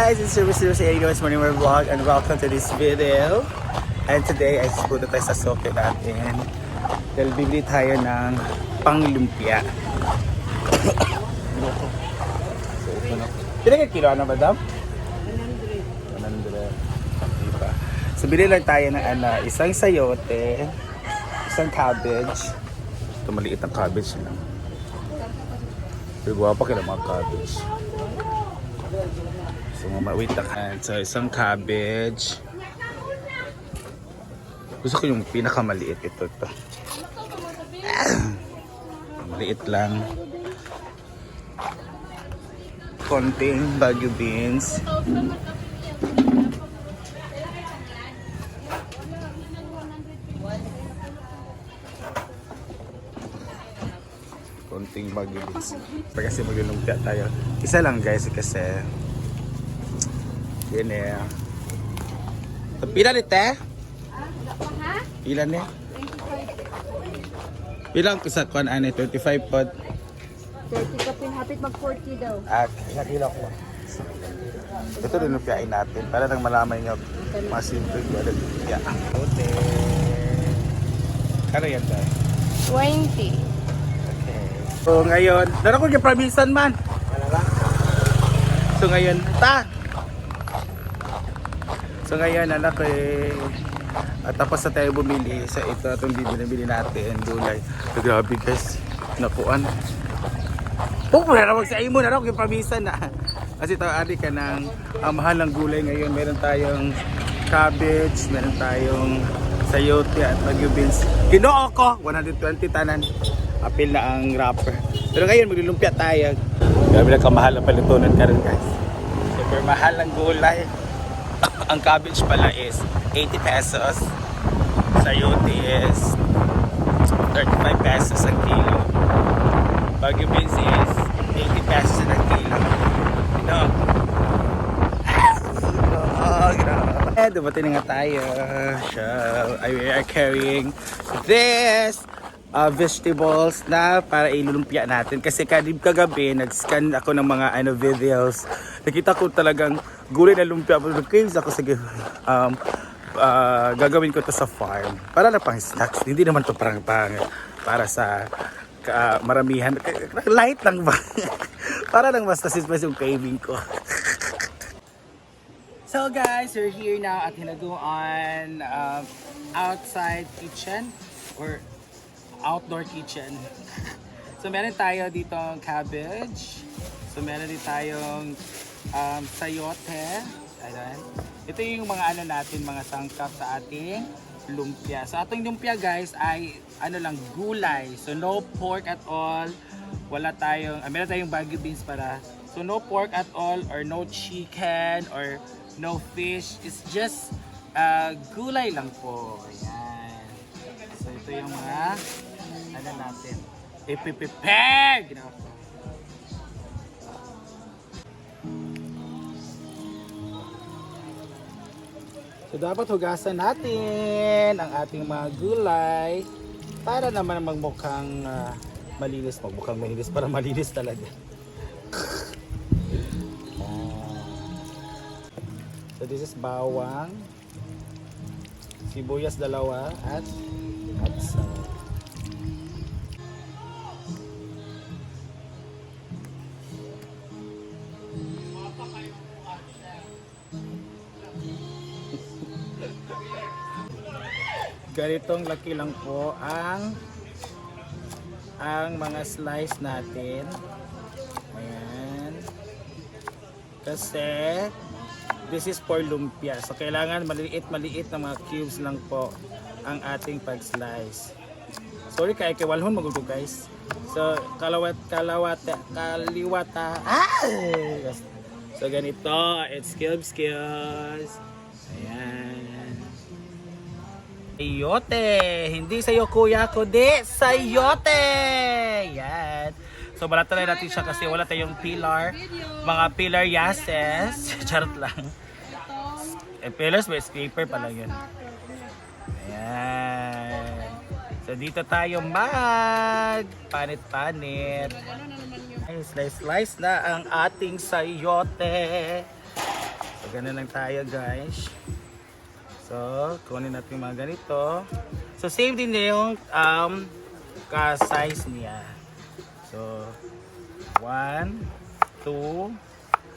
guys, it's Service Morning Vlog and welcome to this video. And today ay pupunta tayo sa soke natin dahil bibili tayo ng panglumpia. So ito na. Pinagay kilo na madam? 100. 100. Diba? So bili lang tayo ng isang sayote, isang cabbage. Ito maliit ang cabbage lang. Pero guwapa kila mga cabbage. So wait lang. So isang cabbage. Gusto ko yung pinakamaliit ito. Maliit lang. Konting Baguio beans. Konting Baguio beans. Kasi maglulumpia tayo. Isa lang guys kasi yan eh. Pila ni te? Pila ni? Pila ang sa kuan ani 25 pod. 30 ka pinhapit mag 40 daw. At nakila ko. Ito din lupiain natin para nang malaman nyo mga simple ko na lumpia. Okay. Kano yan tayo? 20. Okay. So ngayon, dara ko gipromisan man. So ngayon, So ngayon anak tapos na tayo bumili sa ito itong bibili natin gulay. So, grabe guys, nakuan. Wala na sa imo na raw yung pamisan na. Kasi tawari ka ng mahal ng gulay ngayon. Meron tayong cabbage, meron tayong sayote at Baguio beans. Ginoo ko 120 tanan. Apil na ang wrapper. Pero ngayon maglulumpia tayo. Grabe na kamahal ang palutunan karon guys. Super mahal ang gulay. Ang cabbage pala is 80 pesos. Sayote is 35 pesos ang kilo. Baguio beans is 80 pesos ang kilo. No? Oh, grabe. Dumating na nga tayo. So, we are carrying this vegetables na para ilulumpia natin. Kasi kagabi, nag-scan ako ng mga videos. Nakita ko talagang gulay na lumpia. Nag-craves ako sa gagawin ko to sa farm. Para na pang snacks. Hindi naman to para sa maramihan. Light lang ba? Para lang mas nasispas yung craving ko. So guys, we're here now at Hinaguan outside kitchen or outdoor kitchen. So meron tayo dito cabbage. So meron din tayong sayote. Ayan. Ito yung mga natin, mga sangkap sa ating lumpia. So ating lumpia guys ay lang gulay. So no pork at all. Wala tayong meron tayong Baguio beans para. So no pork at all or no chicken or no fish. It's just gulay lang po. Ayan. So ito yung mga natin. Ipipipeg! So dapat hugasan natin ang ating mga gulay para naman magmukhang malinis. Magmukhang malinis para malinis talaga. So this is bawang, sibuyas dalawa at salt. Ganitong laki lang po ang mga slice natin. Ayan. Kasi this is for lumpia. So kailangan maliit na mga cubes lang po ang ating pag-slice. Sorry kay walhon magugo guys. So kaliwata. So ganito, it's skills. Ayan. Sayote! Hindi sa'yo kuya ko, sayote! Yan. So balatan na natin siya kasi wala tayong pillar. Mga pillar yases. Charot lang. Pillars may scraper pala yun. Ayan. So dito tayo panit-panit. Ay, slice na ang ating sayote. ganun lang tayo guys. So, kunin natin yung mga ganito. So, same din na yung ka-size niya. So, 1, 2,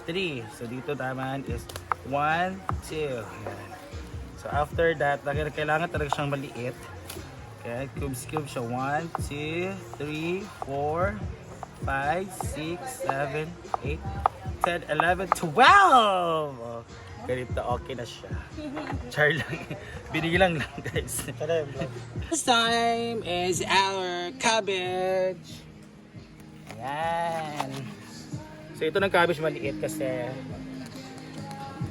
3. So, dito naman is 1, 2. Ayan. So, after that, kailangan talaga siyang maliit. Okay, cubes siya. 1, 2, 3, 4, 5, 6, 7, 8, 10, 11, 12! Oh, ganito, okay na siya. Char lang. Binilang lang guys. This time is our cabbage. Ayan. So ito ng cabbage maliit kasi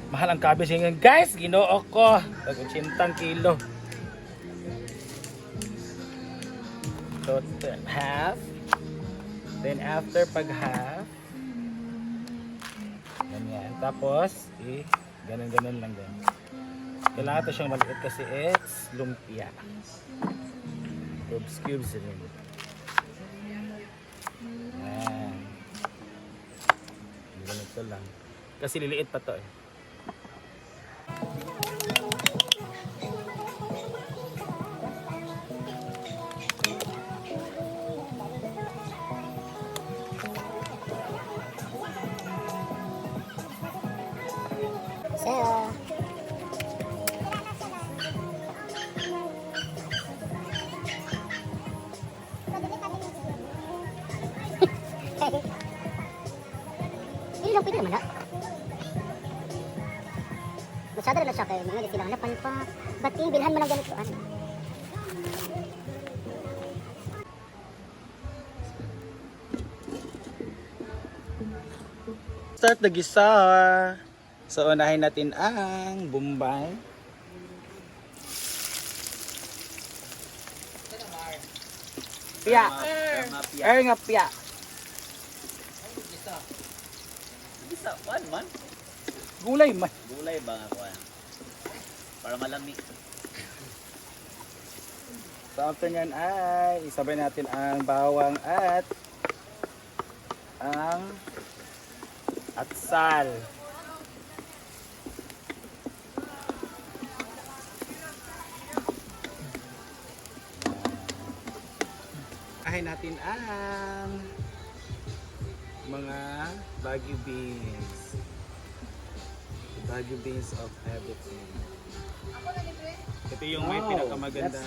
mahal ang cabbage ngayon. Guys, ginoo ko. Tag 80 kilo. So half. Then after pag half, ganyan. Tapos, ganun-ganun lang din. Kailangan ito siyang maliit kasi it's lumpia. Cubes rin. Ayan. Ganito lang. Kasi liliit pa to eh. Ini lang pwede naman na. Masyado na siya kayo. Mga sila hanapan pa. Ba't bilhan mo ng ganito? Ano? Start the gisa. So unahin natin ang bombay. Pia. Nga pia. Bisa, kuan man. Gulay man. Gulay ba nga kuan? Para malami. So after nyan ay isabay natin ang bawang at ang atsal. Ahin natin ang mga Baguio beans. The Baguio beans of everything. Ito yung may pinakamaganda.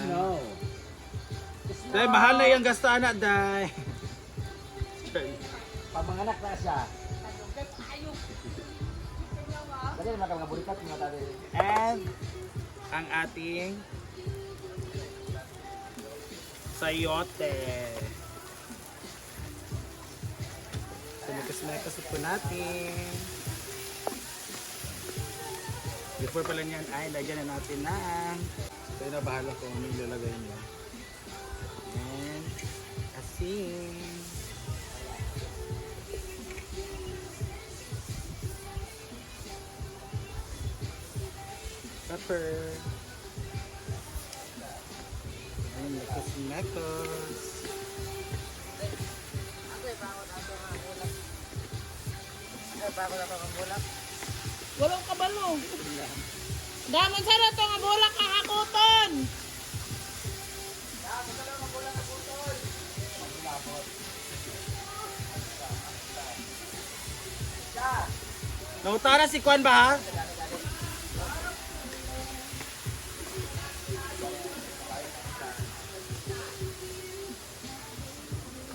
Dahil mahal na yung gasto anak, Day. Pamanganak na siya. Dali naman ka mga burikat mga tali. And ang ating sayote. Sumikas-mekas ito natin. Before pala niyan ay lagyan na natin ng ito na bahala kung ano yung lalagay niyo. And asin. Pepper. Ayan, mekas-mekas. Walang kabalo. Damon sa na ito nga bulak kakakuton. Nautara si Kwan ba ha?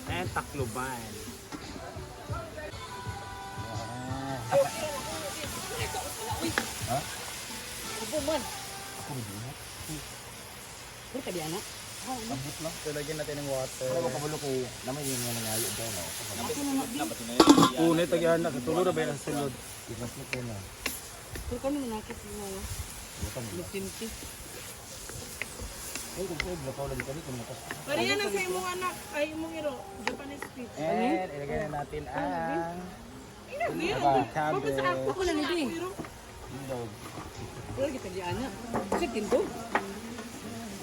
And takluban. Upuman. Pero ka di anak. So lagyan natin ng water. Ano ba kabalo ko? Naman yung mga nangayo daw no. Una ito yan, nakatulog na ba yung sunod? Ipas mo ko na. Pero kami manakit mo. Magtimti. Ay, kung pwede ba lagi kani kung matas. Pariyan na sa imong anak. Ay, imong iro. Japanese speech. And ilagay na natin ang cabbage. Ako na nidi. Pero kita di anak. Kasi tindog.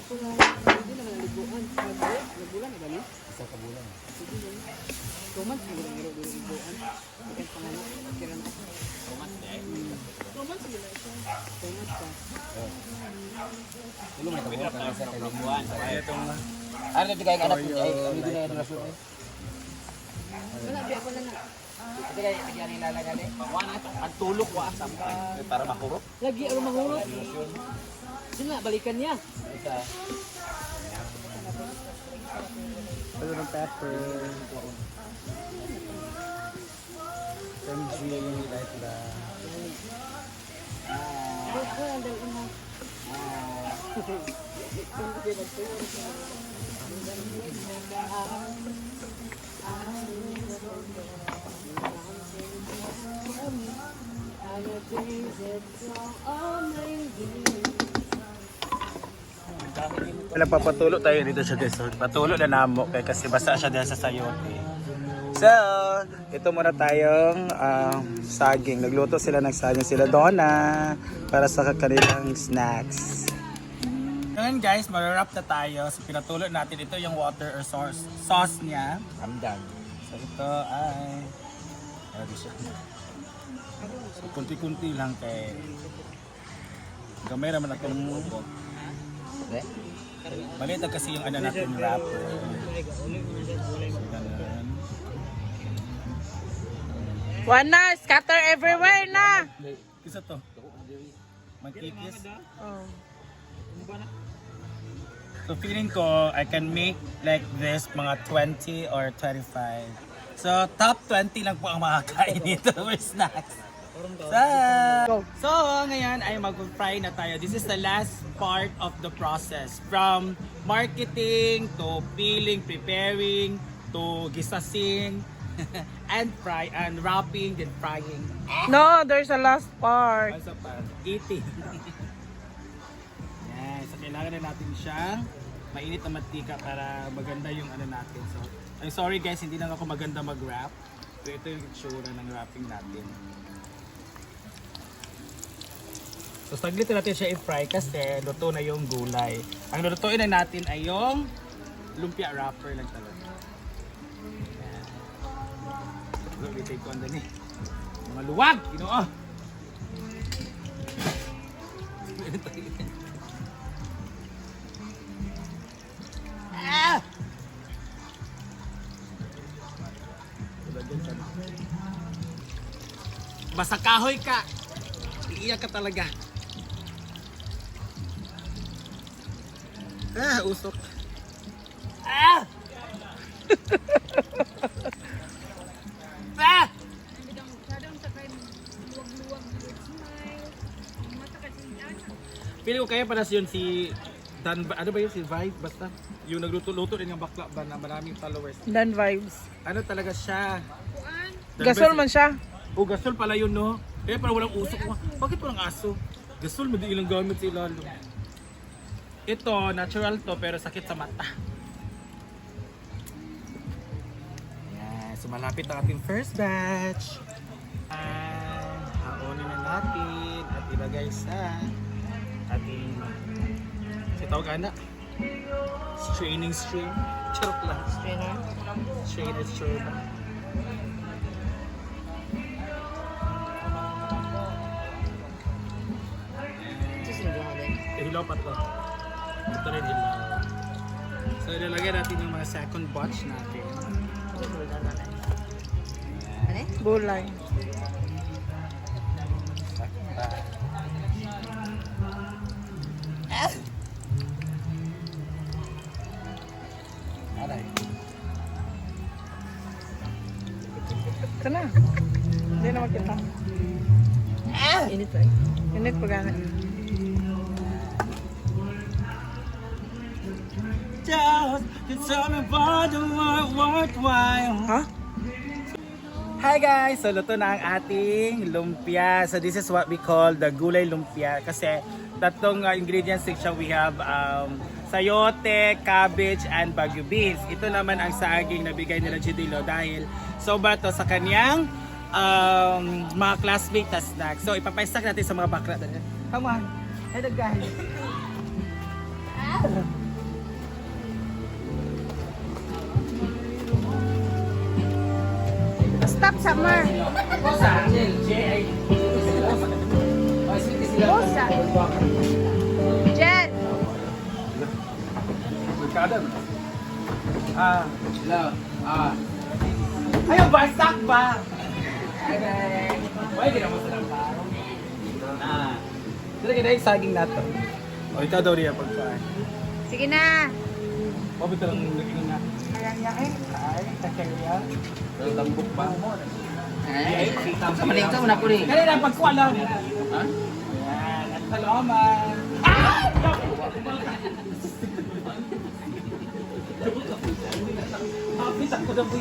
Hindi naman naliguan. Nagbulan na ba niya? Isa ka bulan. 2 months siguro naliguan. Kaya pangalan. Kailan ako. 2 months Dulu may kabuo ka sa kalimuan. Ay, itong Ano ito kaya anak ko ay hindi na yung rasul. Wala, di ako na na. Ito kaya kaya nilalagay. Wala ito ang tulok wa sampa para mahurot. Lagi ako mahulog. Sino na, balikan niya. Ito. ito ng pepper. MG, like that. Nagpapatulo tayo dito siya guys. Patulo na namo kay kasi basa siya dahil sa sayote. So, ito muna tayong saging. Nagluto sila ng saging sila Donna para sa kanilang snacks. Ngayon guys, mag-wrap na tayo. So, pinatulo natin ito yung water or sauce niya. Amdan. So, ito ay so, kunti-kunti lang kay gamay naman akong mubo. Maliit kasi yung ano natin wrapper. So, ganun. One na, scatter everywhere na. Kisa to? Magkikis? Oh. So feeling ko, I can make like this mga 20 or 25. So top 20 lang po ang makakain nito for snacks. So ngayon ay mag-fry na tayo. This is the last part of the process. From marketing to peeling, preparing, to gisasing, and fry, and wrapping, then frying. No, there's a last part. Also pa, eating. Yan, so kailangan na natin siyang mainit na mantika para maganda yung ano natin. So, I'm sorry guys, hindi lang ako maganda mag-wrap. So ito yung itsura ng wrapping natin. So saglit na natin siya i-fry kasi luto na yung gulay. Ang lulutuin na natin ay yung lumpia wrapper lang talaga. Yan. So, bitay ko andan eh. Mga luwag! Ginoo! Ah! Basta kahoy ka! Iiyak ka talaga. Ah, usok. Ah! Ah! Pili ko kaya para yun si Dan, ano ba yun si Vibe basta yung nagluto-luto din ng bakla ba na maraming followers. Dan vibes. Ano talaga siya? Gasol man siya. O gasol pala yun no. Kaya parang walang usok. Bakit walang aso? Gasol mo di ilang gamit sa ilalo. Ito natural to pero sakit sa mata. Ayan, so malapit ang ating first batch. Haonin na natin at ilagay sa ating tawag ana straining stream. Charot lang. Strainer stream. Hilaw pa to. Ito rin hilaw. So ilalagay natin yung mga second batch natin. Gulay. Second batch. Aray. Ito na. Hindi na makita. Init eh. Init pa gana. Just you tell me what the worthwhile. Ha? Hi guys! So luto na ang ating lumpia. So this is what we call the gulay lumpia. Kasi tatlong ingredients siya. We have sayote, cabbage, and Baguio beans. Ito naman ang saging na bigay nila Chidilo dahil sobra to sa kanyang mga classmate na snack. So ipapaisak natin sa mga bakla. Come on! Hello guys! Stop, Summer. Sa J.I. Bosa. Jet. Magkada. Hello. Ayaw ba? Stock ba? Why di naman sila ba? Sila kita yung saging nato. O, ikaw daw rin pagkain. Sige na. Pabito lang naging na. Kaya ay, takaya. Pero tambok ba? Eh, kamaling ka mo na ko rin. Kaya na pagkuha lang. Ha? Ayan, at salamat. Hapit ako na po.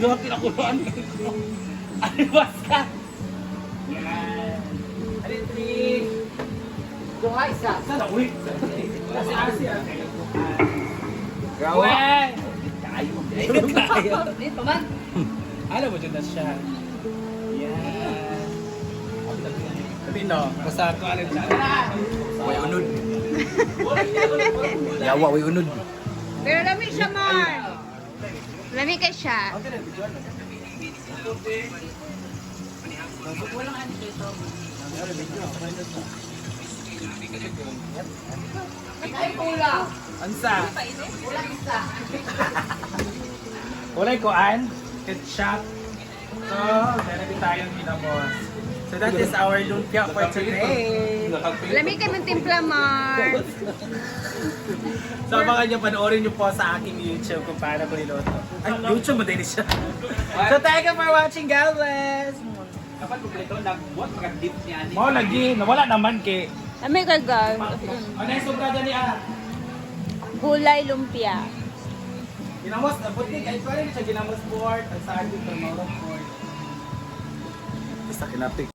Hapit ako na. Aliwas ka. Yan. Alitrik. Duhay sa. Sana, uy. Kasi Asia. Gawa. Kayo. Dito man. Alam mo dyan na siya. Yan. Sabi no, basta ko alam siya. Way unod. Yawa, way unod. Pero lamig siya, Mar. Lamig ka siya. Ay, pula. Ansa? Pula isa. Walay koan, ketchup. So, meron tayong ginamos. So that is our lumpia for today. Lamig ka ng timpla, Mar. So abangan nyo, panoorin nyo po sa aking YouTube kung paano ko niluto. Ay, YouTube mo din siya. So thank you for watching, God bless! Kapag kumpleto, nagbuhat mga-dip niya. Mo lagi, nawala naman kay. Lamig ka, guys. Ano yung sobra dali Gulay lumpia. Ginamos, buti kahit pa rin siya ginamos board. Ang sa akin, pero maurang board. Basta kinapik.